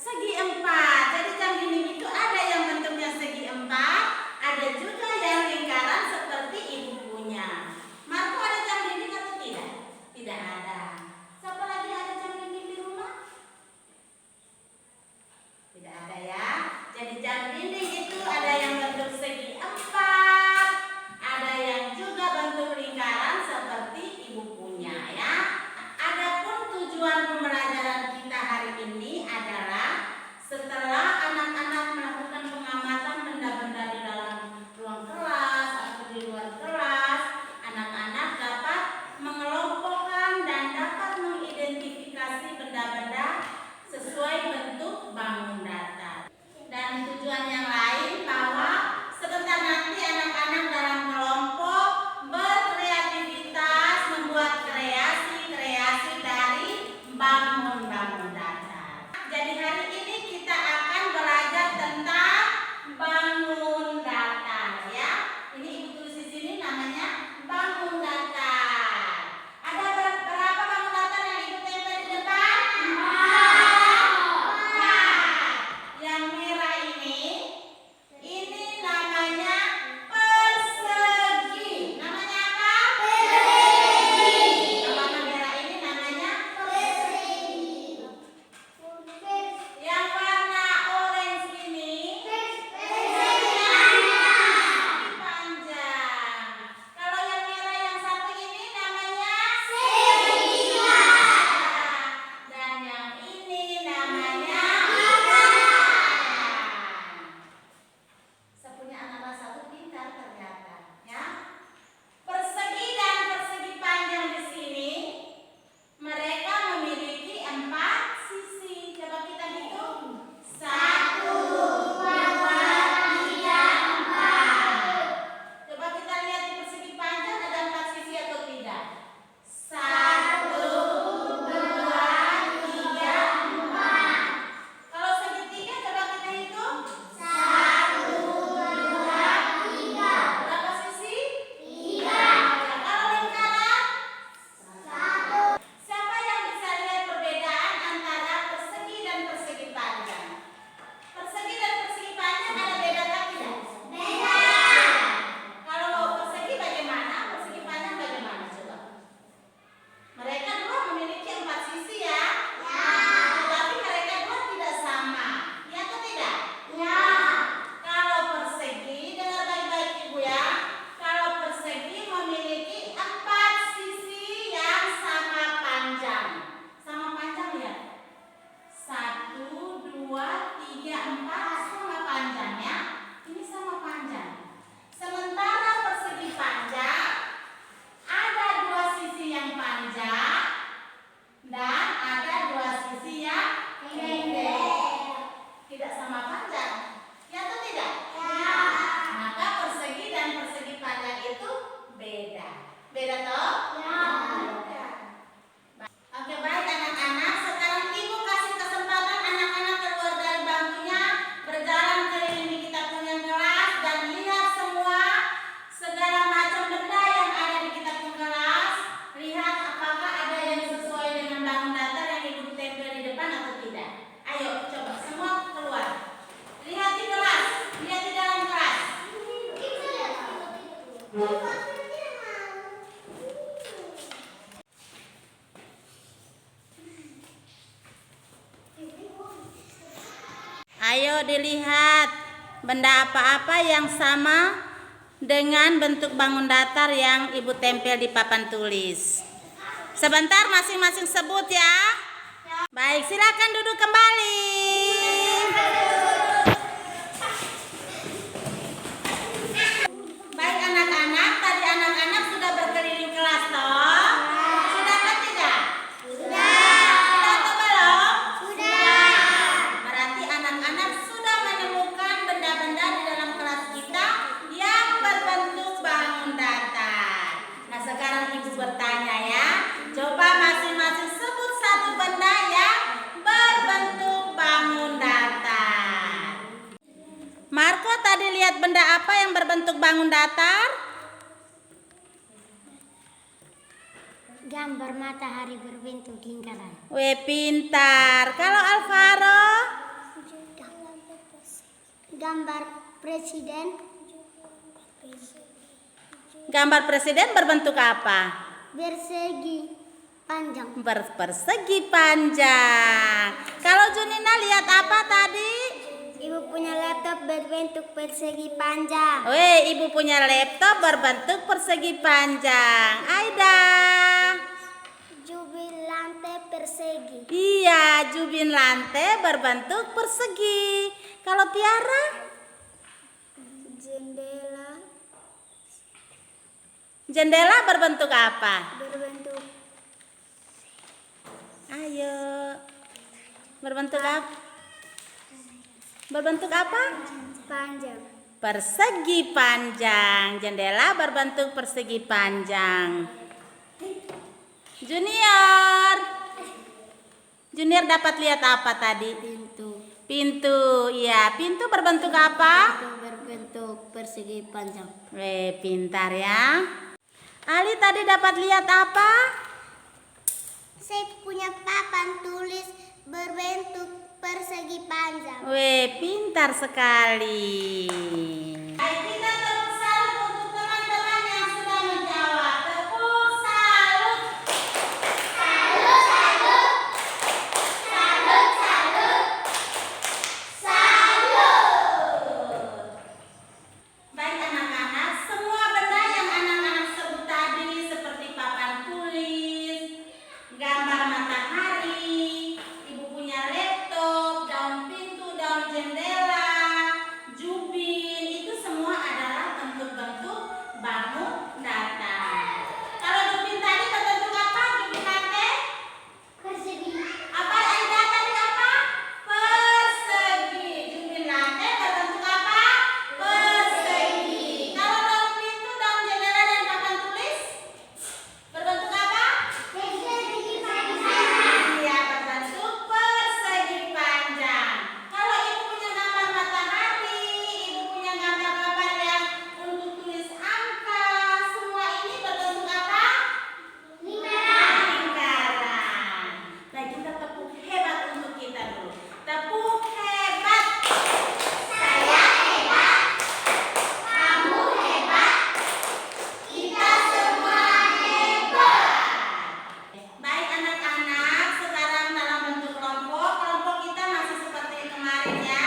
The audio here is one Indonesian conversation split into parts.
segi empat. Jadi jam dinding itu ada yang bentuknya segi empat, ada juga yang lingkaran seperti ibu punya. Marco ada jam dinding atau tidak? Tidak ada. Siapa lagi ada jam dinding di rumah? Tidak ada ya. Jadi jam dinding itu ada yang bentuk segi empat, ada yang juga bentuk lingkaran seperti ibu punya ya. Adapun tujuan pembelajaran kita hari ini adalah setelah anak-anak melakukan pengamatan benda-benda di dalam ruang kelas atau di luar kelas, anak-anak dapat mengelompokkan dan dapat mengidentifikasi benda-benda sesuai bentuk bangun datar. Dan tujuan yang lain bahwa sebentar nanti anak-anak dalam kelompok berkreativitas membuat kreasi-kreasi dari bangun-bangun datar. Jadi hari ini kita akan belajar tentang bangun datar ya. Ini ibu tulis di sini namanya bangun datar. Ada berapa bangun datar yang ibu tempel di depan? Yang merah ini namanya persegi. Namanya apa? Persegi. Yang warna merah ini namanya persegi. Yang warna orange ini persegi panjang. Kalau yang merah yang satu ini namanya segitiga. Dan yang ini namanya saya punya anak kelas 1 pintar ternyata ya. Persegi dan persegi panjang di sini mereka memiliki 4 sisi. Coba kita hitung. 1, 2, 3, 4. Coba kita lihat di persegi panjang ada 4 sisi atau tidak? 1, 2, 3, 4. Kalau segitiga coba kita hitung. 1, 2, 3. Berapa sisi? 3. Kalau lingkaran? 1. Siapa yang bisa lihat perbedaan antara persegi dan persegi panjang? Persegi dan persegi panjang ada beda atau tidak? Beda. Kalau persegi bagaimana? Persegi panjang bagaimana coba? Mereka dua memiliki 4 sisi ya. Tetapi mereka dua tidak sama. Ya atau tidak? Ya. Kalau persegi, dengar baik-baik ibu ya. Kalau persegi memiliki 4 sisi yang sama panjang. Sama panjang ya? 1, 2, 3, 4 sama panjang ya. Ini sama panjang. Sementara persegi panjang ada 2 sisi yang panjang dan ada 2 sisi yang pendek. Tidak sama panjang. Ya atau tidak? Ya. Maka persegi dan persegi panjang itu beda. Beda toh? Ya. Beda. Oke, baik anak-anak. Sekarang ibu kasih kesempatan anak-anak keluar dari bangkunya, berjalan keliling di kita punya kelas dan lihat semua segala macam benda yang ada di kita punya kelas. Lihat apakah ada yang sesuai dengan bangun datar yang ibu tempel di depan atau tidak. Ayo coba semua keluar. Lihat di kelas, lihat di dalam kelas. Ayo dilihat benda apa-apa yang sama dengan bentuk bangun datar yang ibu tempel di papan tulis. Sebentar masing-masing sebut ya. Baik, silakan duduk kembali. Baik anak-anak, tadi anak-anak sudah berkeliling kelas toh? Sudah atau tidak? Sudah. Sudah atau belum? Sudah. Berarti anak-anak sudah menemukan benda-benda di dalam kelas kita yang berbentuk bangun datar. Nah sekarang ibu bertanya ya. Coba masing-masing sebut satu benda yang berbentuk bangun datar. Marco tadi lihat benda apa yang berbentuk bangun datar? Gambar matahari berbentuk lingkaran. Weh pintar. Kalau Alvaro? Gambar presiden. Gambar presiden berbentuk apa? Persegi panjang. Persegi panjang. Kalau Junina lihat apa tadi? Ibu punya laptop berbentuk persegi panjang. Weh, ibu punya laptop berbentuk persegi panjang. Aida. Jubin lantai persegi. Iya, jubin lantai berbentuk persegi. Kalau Tiara? Jendela berbentuk apa? Berbentuk Ayo. Berbentuk apa? Berbentuk apa? panjang. Persegi panjang. Jendela berbentuk persegi panjang. Junior. Junior dapat lihat apa tadi? Pintu. Pintu. Iya, pintu berbentuk apa? Berbentuk persegi panjang. Weh, pintar ya. Ali tadi dapat lihat apa? Saya punya papan tulis berbentuk persegi panjang. Weh, pintar sekali. Baik, kita tepuk salut untuk teman-teman yang sudah menjawab. Tepuk salut. Salut, salut. Salut, salut. Salut. Baik anak-anak, semua benda yang anak-anak sebut tadi seperti papan tulis, gambar matahari, ibu punya laptop, daun pintu, daun jendela, jubin, itu semua adalah bentuk-bentuk bangun datar. Kalau jubin tadi berbentuk apa? Jubin lantai? Persegi. Apa Aida tadi apa? Persegi. Jubin lantai berbentuk apa? Persegi. Kalau daun pintu, daun jendela dan papan tulis berbentuk apa? Persegi panjang. Iya, berbentuk persegi panjang. Kalau ibu punya gambar matahari, ibu punya gambar-gambar yang untuk tulis angka, semua ini berbentuk apa? Lingkaran. Nah, kita tepuk hebat untuk kita dulu. Tepuk hebat. Saya hebat. Kamu hebat. Kita semua hebat. Baik anak-anak, sekarang dalam bentuk kelompok. Kelompok kita masih seperti kemarin ya.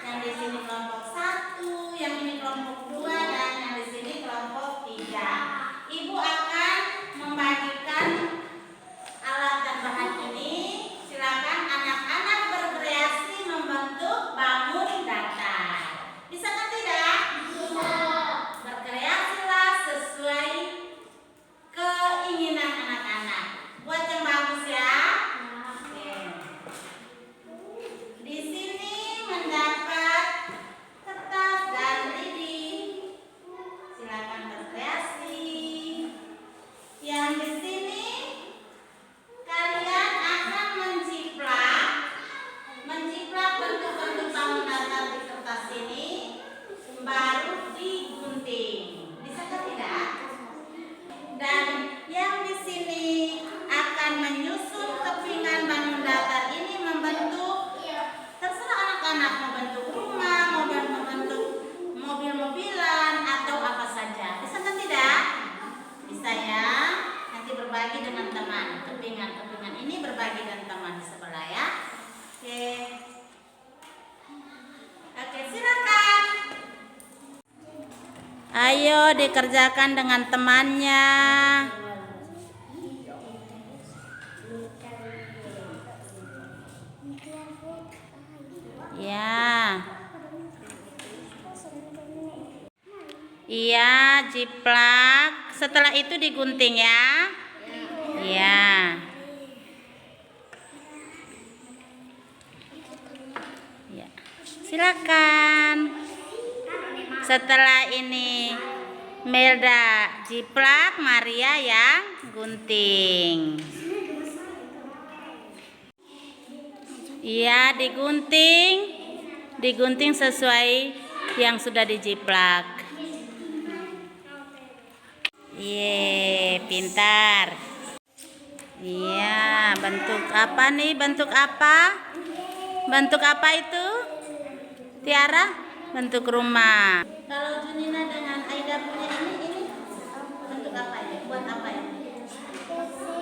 Yang di sini kelompok 1, yang ini kelompok 2, dan yang di sini kelompok 3. Ibu akan membagikan alat dan bahan ini. Silakan anak-anak berkreasi membentuk bangun datar. Bisa kan tidak? Bisa. Berkreasilah sesuai keinginan anak-anak. Buat yang bagus ya. Oke. Di sini mendapat kertas dan lidi. Silakan berkreasi. Yang di sini kalian akan menciplak bentuk-bentuk bangun datar di kertas ini, baru digunting. Bisa kan tidak? Dan yang di sini akan menyusun kepingan bangun datar ini membentuk, terserah anak-anak membentuk rumah, membentuk mobil-mobilan atau apa saja. Bisa kan tidak? Bisa ya. Nanti berbagi dengan teman. Kepingan-kepingan ini berbagi dengan teman di sebelah ya. Oke. Oke, silakan. Ayo dikerjakan dengan temannya. Ya. Iya, jiplak. Setelah itu digunting ya. Iya. Ya. Silakan. Setelah ini Melda jiplak, Maria yang gunting. Iya, digunting sesuai yang sudah dijiplak. Iya, pintar. Iya, bentuk apa nih? Bentuk apa? Bentuk apa itu? Tiara? Bentuk rumah. Kalau Junina dengan Aida punya ini bentuk apa ini? Buat apa ini?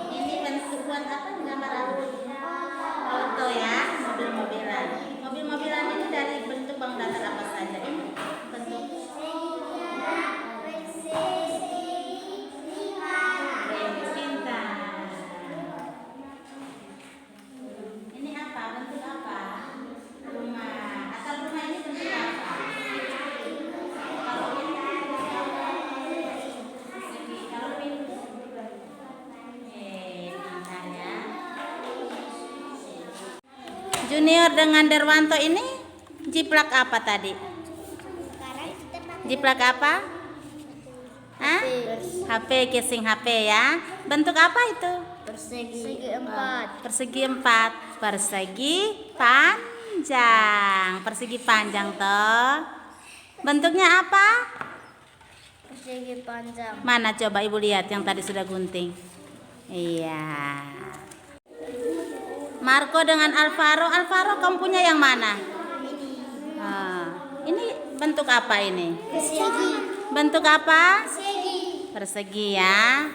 Ini bentuk buat apa? Gambar apa? Auto ya, mobil-mobilan. Mobil-mobilan ini dari bentuk bangun datar apa saja? Ini bentuk pintar. Ini apa? Bentuk apa? Rumah. Asal rumah ini bentuk apa? Kalau ini persegi. Kalau pintu? Pintar ya. Junior dengan Derwanto ini jiplak apa tadi? Jiplak apa? Hah? HP, casing HP ya. Bentuk apa itu? Persegi 4. Persegi 4. Persegi panjang. Persegi panjang toh. Bentuknya apa? Persegi panjang. Mana coba ibu lihat yang tadi sudah gunting. Iya. Marco dengan Alvaro. Alvaro kamu punya yang mana? Ini bentuk apa ini? Persegi. Bentuk apa? Persegi. Persegi ya.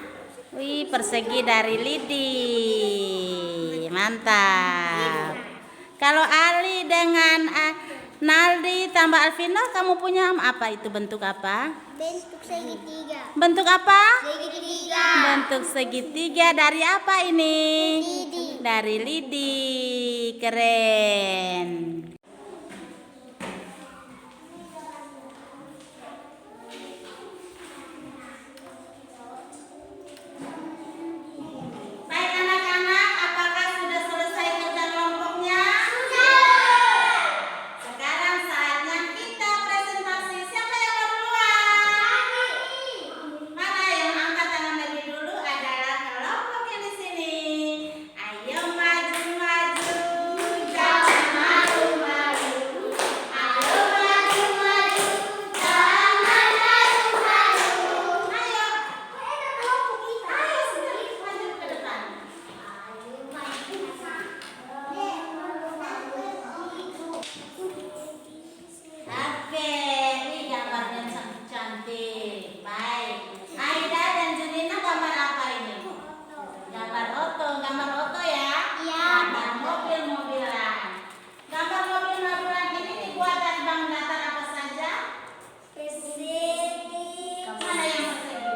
Wih, persegi dari Lidi. Mantap. Kalau Ali dengan Naldi tambah Alvino, kamu punya apa itu? Bentuk apa? Bentuk segitiga. Bentuk apa? Segitiga. Bentuk segitiga dari apa ini? Lidi. Dari Lidi. Keren. Baik anak-anak, apakah sudah selesai kerja kelompoknya? Sudah. Sekarang saatnya kita presentasi. Siapa yang mau duluan? Mana yang angkat tangan lebih dulu adalah kelompok yang di sini. Ayo maju-maju, jangan malu-malu. Ayo maju-maju, jangan malu-malu. Ayo. Ayo sini, maju ke depan. Oke, ini gambarnya cantik. Baik. Aida dan Junina gambar apa ini? Gambar oto ya? Iya. Gambar mobil-mobilan. Gambar mobil-mobilan ini dibuat dari bangun datar apa saja? Persegi. Mana yang persegi?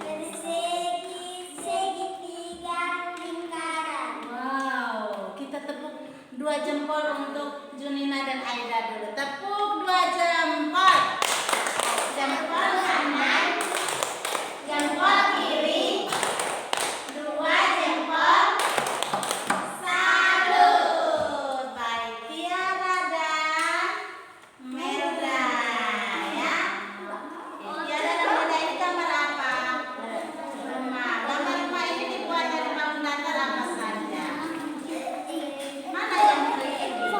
Persegi segitiga lingkaran. Wow, kita tepuk 2 jempol untuk Junina dan Aida dulu. Tepuk 2 jempol. Jempol kanan, jempol kiri, 2 jempol. Salut. Baik, Tiara dan Melda ya. Tiara dan Melda ini gambar apa? Rumah. Gambar rumah ini dibuat dari bangun datar apa saja? Mana yang persegi?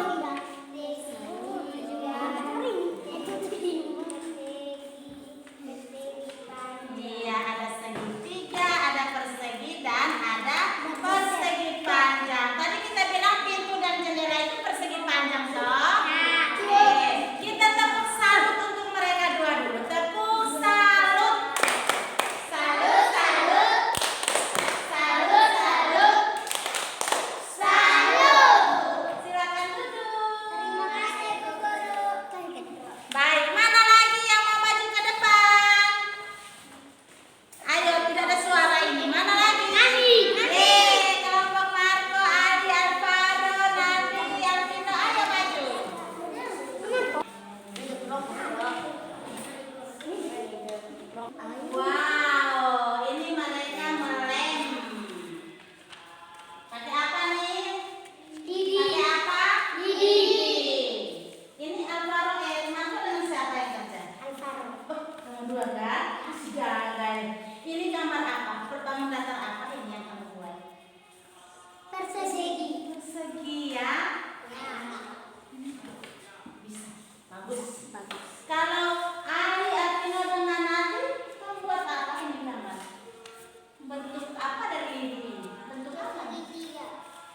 Iya, ada segitiga, ada persegi dan ada persegi panjang. Tadi kita bilang pintu dan jendela itu persegi panjang toh? Oke. Kita tepuk salut untuk mereka dua dulu. Tepuk salut. Salut, salut. Salut, salut. Salut. Silakan duduk. Terima kasih Bu Guru. Baik, mana lagi yang mau maju ke depan? Ayo, tidak ada suara ini. Mana lagi? Kelompok Marco, Adi, Alvaro, Nandi, Alvino, ayo maju. Wow, ini mereka melem. Pakai apa nih? Pakai apa? Ini Alvaro Marco dengan siapa yang kerja? Kamu dua kan? Gagal. Ini gambar apa? Perbangun datar apa ini yang kamu buat? Persegi. Persegi ya. Bisa. Bagus. Kalau Ali, Alvino dengan Nadi, kamu buat apa ini gambar? Bentuk apa dari ini? Bentuk apa? Segitiga.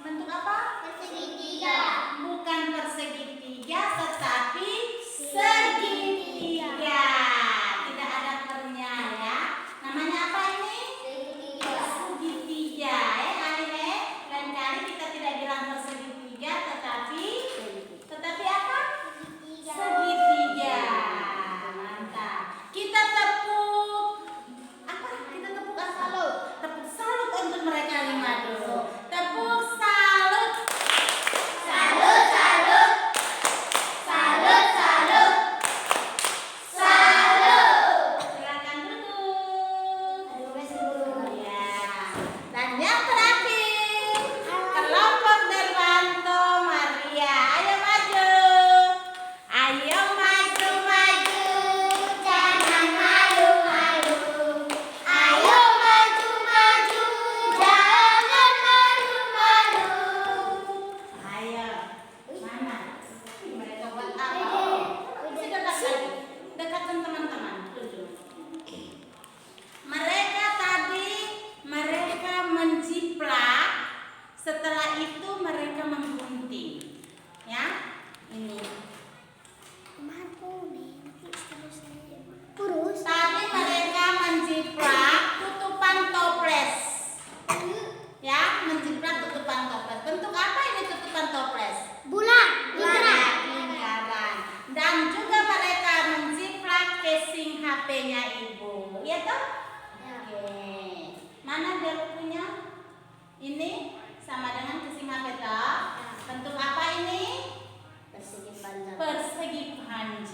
Bentuk apa? Persegitiga. Bukan persegitiga, tetapi segitiga.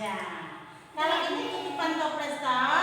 panjang. Kalau ini titipan toples toh,